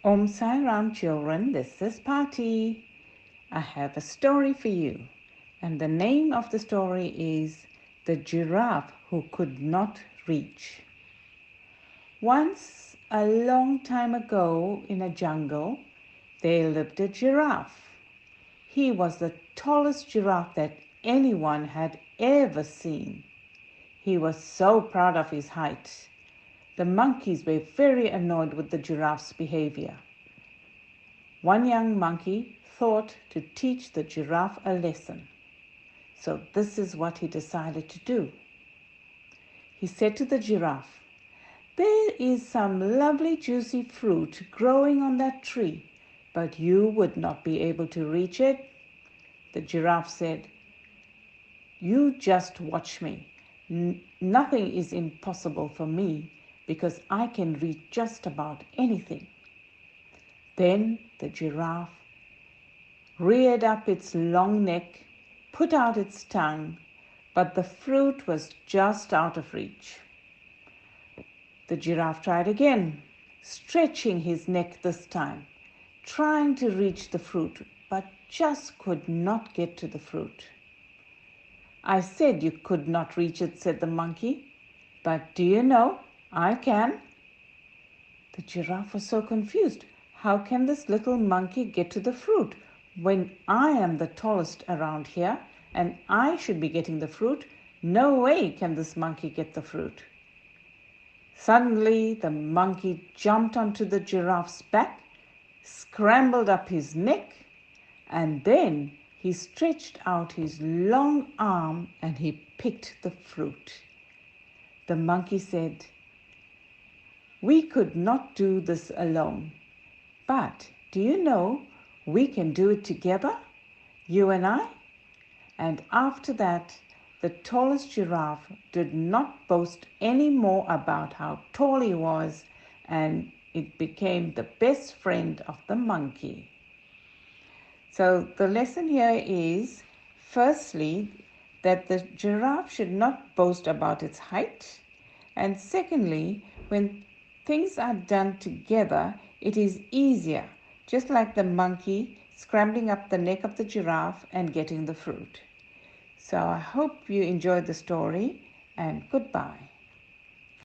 Om Sai Ram children, this is Paati. I have a story for you, and the name of the story is The Giraffe Who Could Not Reach. Once, a long time ago in a jungle, there lived a giraffe. He was the tallest giraffe that anyone had ever seen. He was so proud of his height. The monkeys were very annoyed with the giraffe's behavior. One young monkey thought to teach the giraffe a lesson. So this is what he decided to do. He said to the giraffe, "There is some lovely juicy fruit growing on that tree, but you would not be able to reach it." The giraffe said, "You just watch me. Nothing is impossible for me because I can reach just about anything." Then the giraffe reared up its long neck, put out its tongue, but the fruit was just out of reach. The giraffe tried again, stretching his neck this time, trying to reach the fruit, but just could not get to the fruit. "I said you could not reach it," said the monkey, "but do you know, I can." The giraffe was so confused. How can this little monkey get to the fruit when I am the tallest around here and I should be getting the fruit? No way can this monkey get the fruit. Suddenly, the monkey jumped onto the giraffe's back, scrambled up his neck, and then he stretched out his long arm and he picked the fruit. The monkey said, "We could not do this alone. But do you know, we can do it together, you and I?" And after that, the tallest giraffe did not boast any more about how tall he was, and it became the best friend of the monkey. So the lesson here is, firstly, that the giraffe should not boast about its height. And secondly, when things are done together, it is easier, just like the monkey scrambling up the neck of the giraffe and getting the fruit. So I hope you enjoyed the story, and goodbye.